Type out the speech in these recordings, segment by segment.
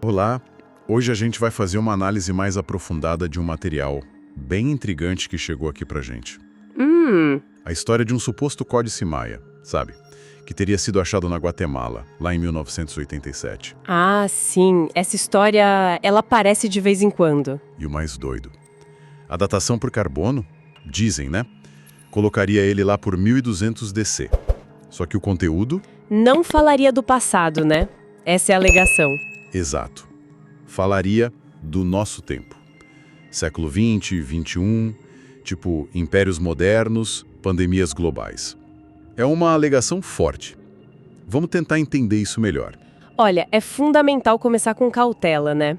Olá, hoje a gente vai fazer uma análise mais aprofundada de um material bem intrigante que chegou aqui pra gente. A história de um suposto Códice Maia, sabe? Que teria sido achado na Guatemala, lá em 1987. Ah, sim. Essa história, ela aparece de vez em quando. E o mais doido, a datação por carbono, dizem, né? Colocaria ele lá por 1200 DC. Só que o conteúdo, Não falaria do passado, né? Essa é a alegação. exato, falaria do nosso tempo. Século XX, XXI, tipo impérios modernos, pandemias globais. É uma alegação forte. Vamos tentar entender isso melhor. Olha, é fundamental começar com cautela, né?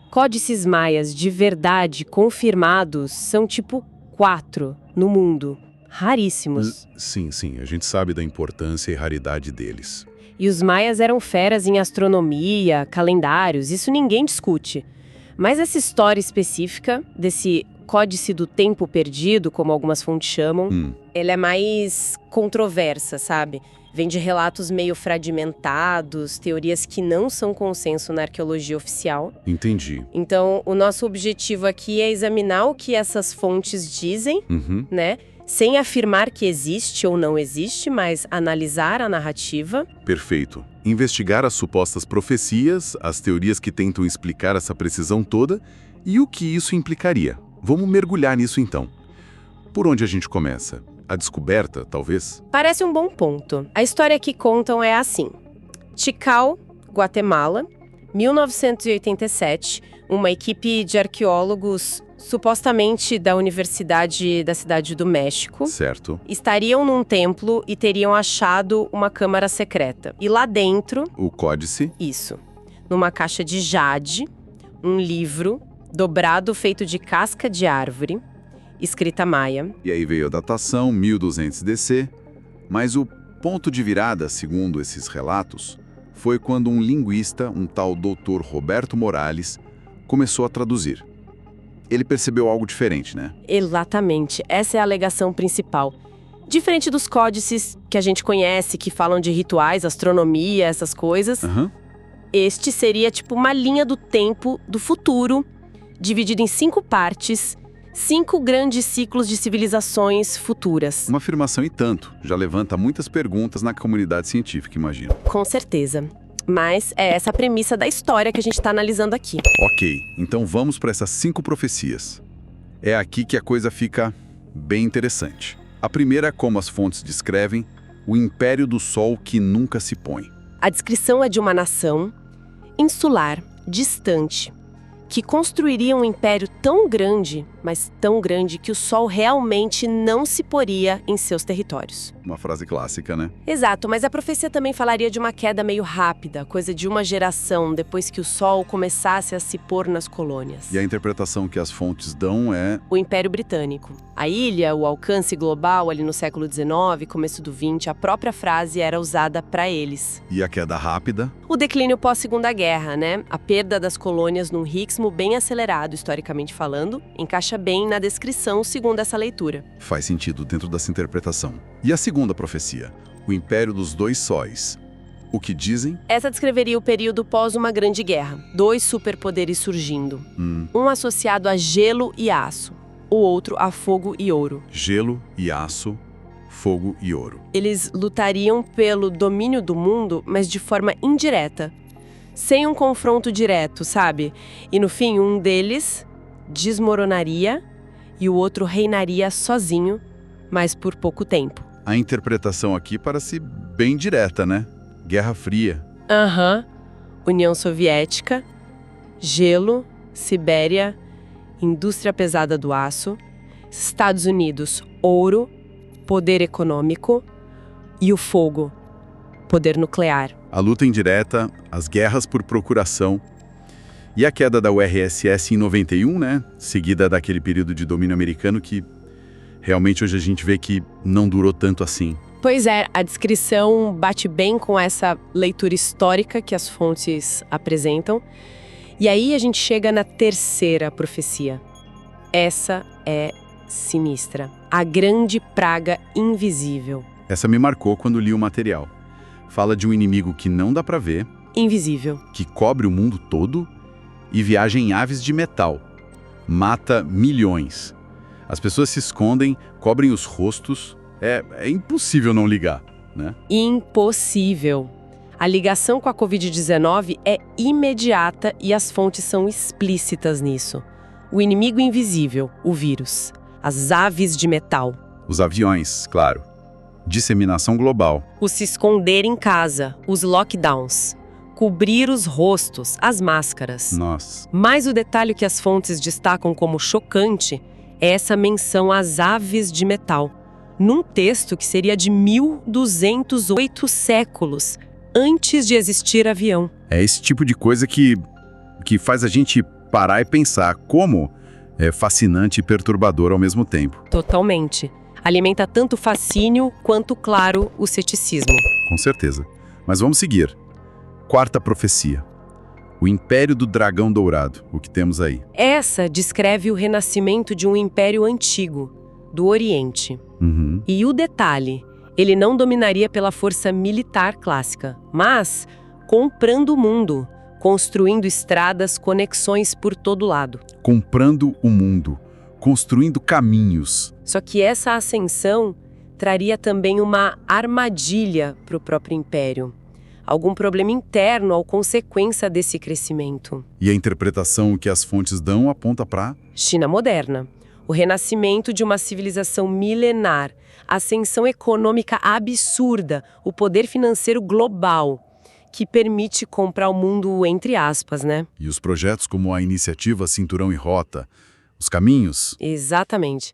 Códices maias de verdade confirmados são tipo 4 no mundo. Raríssimos. Sim, a gente sabe da importância e raridade deles. E os maias eram feras em astronomia, calendários, isso ninguém discute. Mas essa história específica desse Códice do Tempo Perdido, como algumas fontes chamam, ela é mais controversa, sabe? Vem de relatos meio fragmentados, teorias que não são consenso na arqueologia oficial. Entendi. Então, o nosso objetivo aqui é examinar o que essas fontes dizem, né? Sem afirmar que existe ou não existe, mas analisar a narrativa. Perfeito. Investigar as supostas profecias, as teorias que tentam explicar essa precisão toda e o que isso implicaria. Vamos mergulhar nisso então. Por onde a gente começa? A descoberta, talvez? Parece um bom ponto. A história que contam é assim. Tikal, Guatemala, 1987, uma equipe de arqueólogos, supostamente da Universidade da Cidade do México, Certo. estariam num templo e teriam achado uma câmara secreta. E lá dentro, O códice? isso, numa caixa de jade, um livro dobrado feito de casca de árvore, escrita maia. E aí veio a datação, 1200 DC, mas o ponto de virada, segundo esses relatos, foi quando um linguista, um tal Dr. Roberto Morales, começou a traduzir. Ele percebeu algo diferente, né? Exatamente, essa é a alegação principal. Diferente dos códices que a gente conhece, que falam de rituais, astronomia, essas coisas, este seria tipo uma linha do tempo do futuro, dividido em 5 partes, 5 grandes ciclos de civilizações futuras. Uma afirmação e tanto, já levanta muitas perguntas na comunidade científica, imagino. Com certeza. Mas é essa a premissa da história que a gente está analisando aqui. Ok, então vamos para essas 5 profecias. É aqui que a coisa fica bem interessante. A primeira é como as fontes descrevem, o império do sol que nunca se põe. A descrição é de uma nação insular, distante, que construiria um império tão grande, mas tão grande que o sol realmente não se poria em seus territórios. Uma frase clássica, né? Exato, mas a profecia também falaria de uma queda meio rápida, coisa de uma geração, depois que o sol começasse a se pôr nas colônias. E a interpretação que as fontes dão é... O Império Britânico. A ilha, o alcance global ali no século XIX, começo do XX, a própria frase era usada para eles. E a queda rápida? O declínio pós-Segunda Guerra, né? A perda das colônias num ritmo bem acelerado, historicamente falando, encaixa bem na descrição segundo essa leitura. Faz sentido dentro dessa interpretação. E a segunda profecia? O império dos 2 sóis. O que dizem? Essa descreveria o período pós uma grande guerra. 2 superpoderes surgindo. Um associado a gelo e aço, o outro a fogo e ouro. Gelo e aço, fogo e ouro. Eles lutariam pelo domínio do mundo, mas de forma indireta, sem um confronto direto, sabe? E no fim, um deles desmoronaria e o outro reinaria sozinho, mas por pouco tempo. A interpretação aqui parece bem direta, né? Guerra Fria. União Soviética, gelo, Sibéria, indústria pesada do aço, Estados Unidos, ouro, poder econômico e o fogo, poder nuclear. A luta indireta, as guerras por procuração e a queda da URSS em 91, né? Seguida daquele período de domínio americano que realmente hoje a gente vê que não durou tanto assim. Pois é, a descrição bate bem com essa leitura histórica que as fontes apresentam. E aí a gente chega na terceira profecia. Essa é sinistra. A grande praga invisível. Essa me marcou quando li o material. Fala de um inimigo que não dá pra ver. invisível. Que cobre o mundo todo e viaja em aves de metal. Mata milhões. As pessoas se escondem, cobrem os rostos. É impossível não ligar, né? Impossível. A ligação com a Covid-19 é imediata e as fontes são explícitas nisso. O inimigo invisível, o vírus. As aves de metal. Os aviões, claro. Disseminação global. O se esconder em casa, os lockdowns. Cobrir os rostos, as máscaras. Nossa. Mas o detalhe que as fontes destacam como chocante é essa menção às aves de metal, num texto que seria de 1208 séculos, antes de existir avião. É esse tipo de coisa que faz a gente parar e pensar como é fascinante e perturbador ao mesmo tempo. Totalmente. Alimenta tanto fascínio quanto, claro, o ceticismo. Com certeza. Mas vamos seguir. Quarta profecia. O Império do Dragão Dourado, o que temos aí. Essa descreve o renascimento de um império antigo, do Oriente. Uhum. E o detalhe, ele não dominaria pela força militar clássica, mas comprando o mundo, construindo estradas, conexões por todo lado. Comprando o mundo, construindo caminhos. Só que essa ascensão traria também uma armadilha para o próprio império. Algum problema interno ao consequência desse crescimento. E a interpretação que as fontes dão aponta para China moderna. O renascimento de uma civilização milenar, a ascensão econômica absurda, o poder financeiro global, que permite comprar o mundo entre aspas, né? E os projetos como a iniciativa Cinturão e Rota, os caminhos. Exatamente.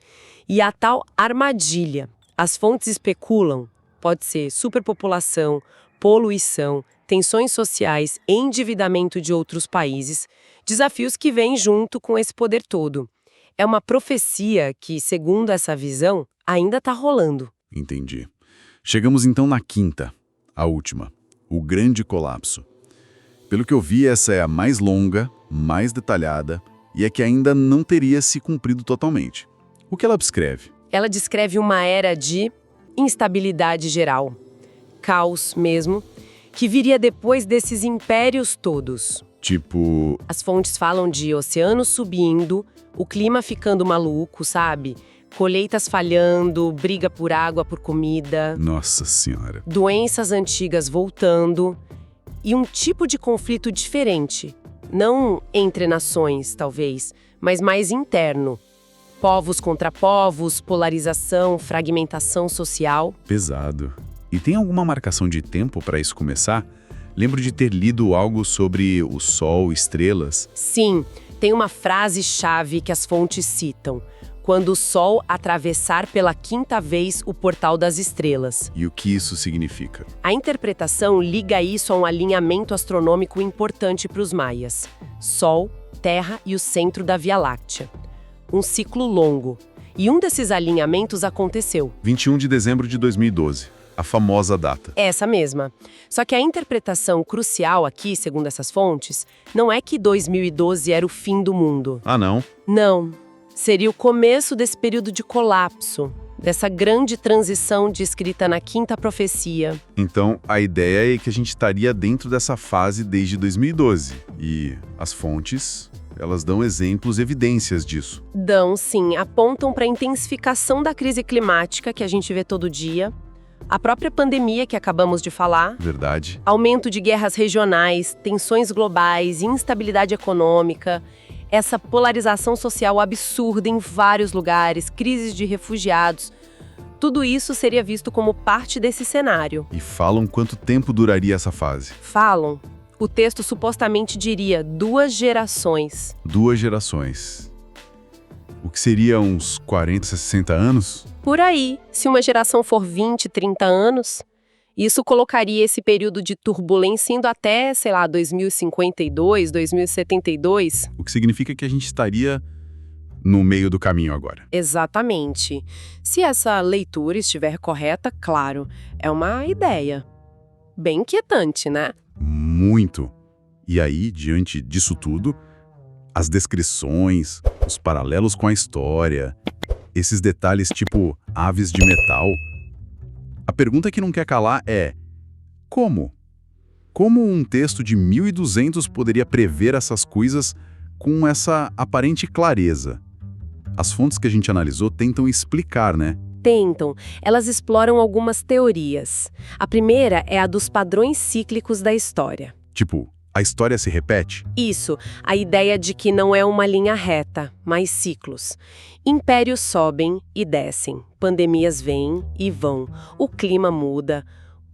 E a tal armadilha. As fontes especulam, pode ser superpopulação, poluição, tensões sociais, endividamento de outros países, desafios que vêm junto com esse poder todo. É uma profecia que, segundo essa visão, ainda está rolando. Entendi. Chegamos então na quinta, a última, o grande colapso. Pelo que eu vi, essa é a mais longa, mais detalhada e é que ainda não teria se cumprido totalmente. O que ela descreve? Ela descreve uma era de instabilidade geral, caos mesmo, que viria depois desses impérios todos. Tipo, As fontes falam de oceanos subindo, o clima ficando maluco, sabe? Colheitas falhando, briga por água, por comida, nossa senhora. doenças antigas voltando e um tipo de conflito diferente. Não entre nações, talvez, mas mais interno. Povos contra povos, polarização, fragmentação social. Pesado. E tem alguma marcação de tempo para isso começar? Lembro de ter lido algo sobre o Sol, estrelas. Sim, tem uma frase-chave que as fontes citam. Quando o Sol atravessar pela quinta vez o portal das estrelas. E o que isso significa? A interpretação liga isso a um alinhamento astronômico importante para os maias. Sol, Terra e o centro da Via Láctea. Um ciclo longo. E um desses alinhamentos aconteceu. 21 de dezembro de 2012, a famosa data. Essa mesma. Só que a interpretação crucial aqui, segundo essas fontes, não é que 2012 era o fim do mundo. Ah, não? Não. Seria o começo desse período de colapso, dessa grande transição descrita na quinta profecia. Então, a ideia é que a gente estaria dentro dessa fase desde 2012. E as fontes, elas dão exemplos, evidências disso. Dão, sim, apontam para a intensificação da crise climática que a gente vê todo dia, a própria pandemia que acabamos de falar, Verdade. aumento de guerras regionais, tensões globais, instabilidade econômica, essa polarização social absurda em vários lugares, crises de refugiados. Tudo isso seria visto como parte desse cenário. E falam quanto tempo duraria essa fase. Falam. O texto supostamente diria 2 gerações. 2 gerações. O que seria uns 40, 60 anos? Por aí, se uma geração for 20, 30 anos, isso colocaria esse período de turbulência indo até, 2052, 2072. O que significa que a gente estaria no meio do caminho agora. Exatamente. Se essa leitura estiver correta, claro, é uma ideia. Bem inquietante, né? Muito. E aí, diante disso tudo, as descrições, os paralelos com a história, esses detalhes tipo aves de metal. A pergunta que não quer calar é: como? Como um texto de 1200 poderia prever essas coisas com essa aparente clareza? As fontes que a gente analisou tentam explicar, né? Tentam. Elas exploram algumas teorias. A primeira é a dos padrões cíclicos da história. Tipo, a história se repete? Isso, a ideia de que não é uma linha reta, mas ciclos. Impérios sobem e descem, pandemias vêm e vão, o clima muda.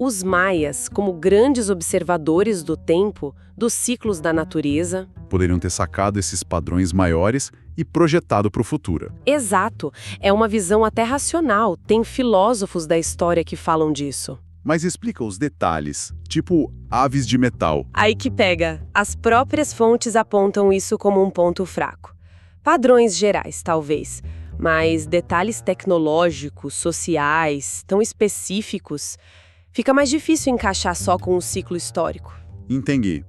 Os maias, como grandes observadores do tempo, dos ciclos da natureza... Poderiam ter sacado esses padrões maiores e projetado para o futuro. Exato. É uma visão até racional. Tem filósofos da história que falam disso. Mas explica os detalhes, tipo aves de metal. Aí que pega. As próprias fontes apontam isso como um ponto fraco. Padrões gerais, talvez. Mas detalhes tecnológicos, sociais, tão específicos... Fica mais difícil encaixar só com um ciclo histórico. Entendi.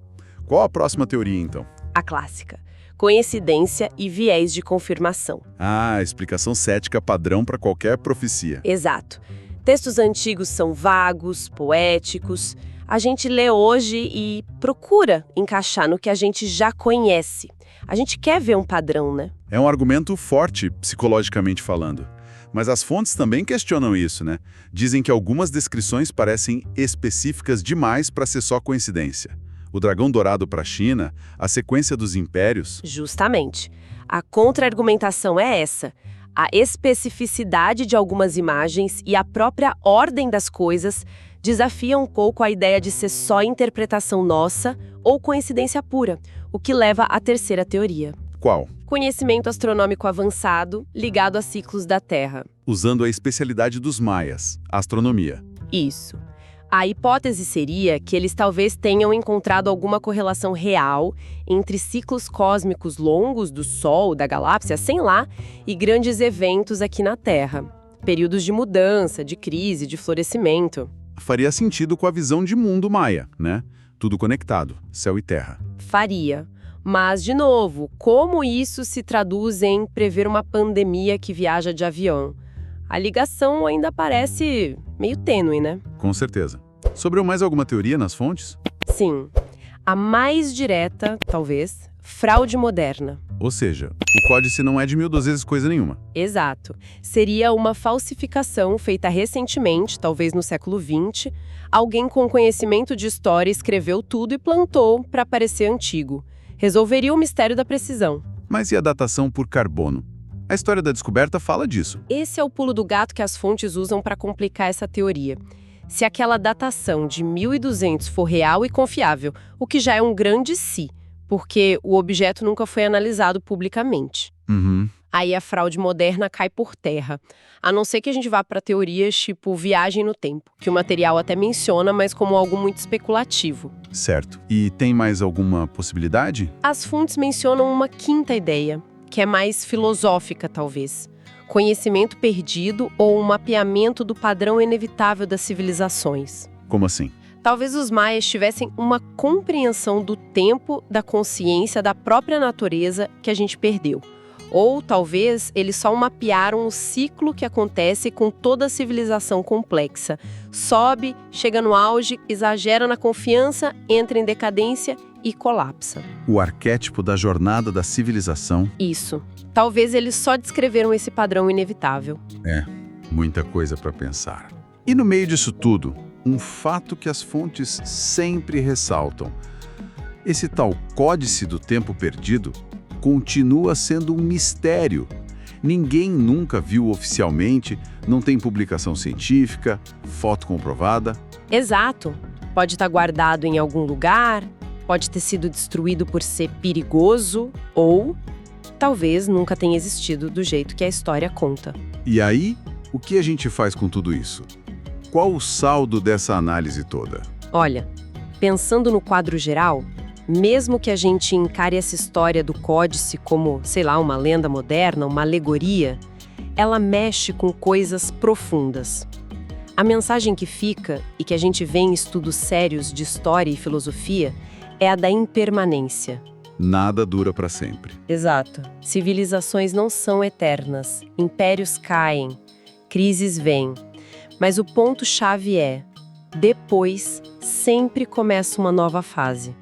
Qual a próxima teoria, então? A clássica. Coincidência e viés de confirmação. Ah, explicação cética padrão para qualquer profecia. Exato. Textos antigos são vagos, poéticos. A gente lê hoje e procura encaixar no que a gente já conhece. A gente quer ver um padrão, né? É um argumento forte, psicologicamente falando. Mas as fontes também questionam isso, né? Dizem que algumas descrições parecem específicas demais para ser só coincidência. O dragão dourado para a China, a sequência dos impérios... Justamente. A contra-argumentação é essa. A especificidade de algumas imagens e a própria ordem das coisas desafiam um pouco a ideia de ser só interpretação nossa ou coincidência pura, o que leva à terceira teoria. Qual? Conhecimento astronômico avançado ligado a ciclos da Terra. Usando a especialidade dos maias, a astronomia. Isso. A hipótese seria que eles talvez tenham encontrado alguma correlação real entre ciclos cósmicos longos do Sol, da galáxia, sei lá, e grandes eventos aqui na Terra. Períodos de mudança, de crise, de florescimento. Faria sentido com a visão de mundo maia, né? Tudo conectado, céu e terra. Faria. Mas, de novo, como isso se traduz em prever uma pandemia que viaja de avião? A ligação ainda parece meio tênue, né? Com certeza. Sobrou mais alguma teoria nas fontes? Sim. A mais direta, talvez, fraude moderna. Ou seja, o códice não é de 1200 coisa nenhuma. Exato. Seria uma falsificação feita recentemente, talvez no século XX. Alguém com conhecimento de história escreveu tudo e plantou para parecer antigo. Resolveria o mistério da precisão. Mas e a datação por carbono? A história da descoberta fala disso. Esse é o pulo do gato que as fontes usam para complicar essa teoria. Se aquela datação de 1200 for real e confiável, o que já é um grande se, porque o objeto nunca foi analisado publicamente. Aí a fraude moderna cai por terra. A não ser que a gente vá para teorias tipo viagem no tempo, que o material até menciona, mas como algo muito especulativo. Certo. E tem mais alguma possibilidade? As fontes mencionam uma quinta ideia, que é mais filosófica, talvez. Conhecimento perdido ou um mapeamento do padrão inevitável das civilizações. Como assim? Talvez os maias tivessem uma compreensão do tempo, da consciência, da própria natureza que a gente perdeu. Ou talvez eles só mapearam o ciclo que acontece com toda a civilização complexa. Sobe, chega no auge, exagera na confiança, entra em decadência e colapsa. O arquétipo da jornada da civilização. Isso. Talvez eles só descreveram esse padrão inevitável. É, muita coisa para pensar. E no meio disso tudo, um fato que as fontes sempre ressaltam. Esse tal códice do tempo perdido continua sendo um mistério. Ninguém nunca viu oficialmente, não tem publicação científica, foto comprovada. Exato. Pode estar guardado em algum lugar, pode ter sido destruído por ser perigoso ou talvez nunca tenha existido do jeito que a história conta. E aí, o que a gente faz com tudo isso? Qual o saldo dessa análise toda? Olha, pensando no quadro geral, mesmo que a gente encare essa história do códice como, sei lá, uma lenda moderna, uma alegoria, ela mexe com coisas profundas. A mensagem que fica, e que a gente vê em estudos sérios de história e filosofia, é a da impermanência. Nada dura para sempre. Exato. Civilizações não são eternas, impérios caem, crises vêm. Mas o ponto-chave é, depois, sempre começa uma nova fase.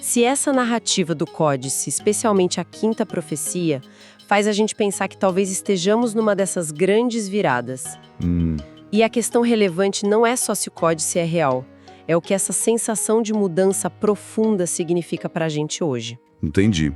Se essa narrativa do Códice, especialmente a quinta profecia, faz a gente pensar que talvez estejamos numa dessas grandes viradas. E a questão relevante não é só se o Códice é real, é o que essa sensação de mudança profunda significa pra gente hoje. Entendi.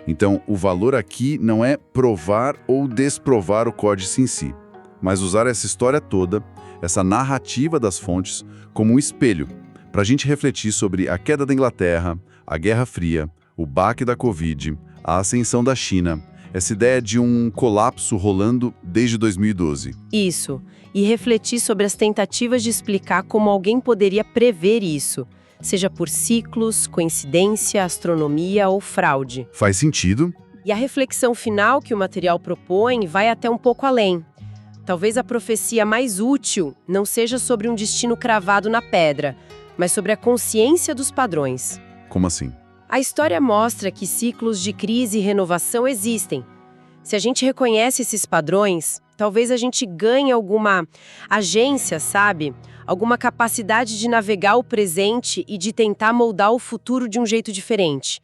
Então, o valor aqui não é provar ou desprovar o Códice em si, mas usar essa história toda, essa narrativa das fontes, como um espelho, para a gente refletir sobre a queda da Inglaterra, a Guerra Fria, o baque da Covid, a ascensão da China, essa ideia de um colapso rolando desde 2012. Isso, e refletir sobre as tentativas de explicar como alguém poderia prever isso, seja por ciclos, coincidência, astronomia ou fraude. Faz sentido? E a reflexão final que o material propõe vai até um pouco além. Talvez a profecia mais útil não seja sobre um destino cravado na pedra, mas sobre a consciência dos padrões. Como assim? A história mostra que ciclos de crise e renovação existem. Se a gente reconhece esses padrões, talvez a gente ganhe alguma agência, sabe? Alguma capacidade de navegar o presente e de tentar moldar o futuro de um jeito diferente.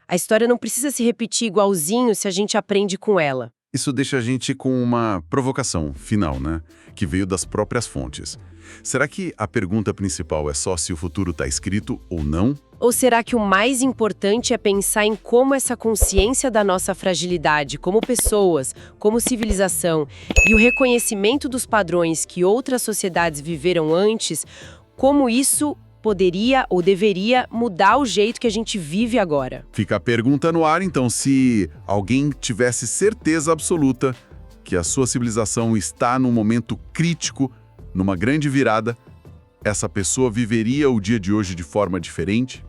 A história não precisa se repetir igualzinho se a gente aprende com ela. Isso deixa a gente com uma provocação final, né? Que veio das próprias fontes. Será que a pergunta principal é só se o futuro está escrito ou não? Ou será que o mais importante é pensar em como essa consciência da nossa fragilidade como pessoas, como civilização, e o reconhecimento dos padrões que outras sociedades viveram antes, como isso poderia ou deveria mudar o jeito que a gente vive agora? Fica a pergunta no ar, então, se alguém tivesse certeza absoluta que a sua civilização está num momento crítico, numa grande virada, essa pessoa viveria o dia de hoje de forma diferente?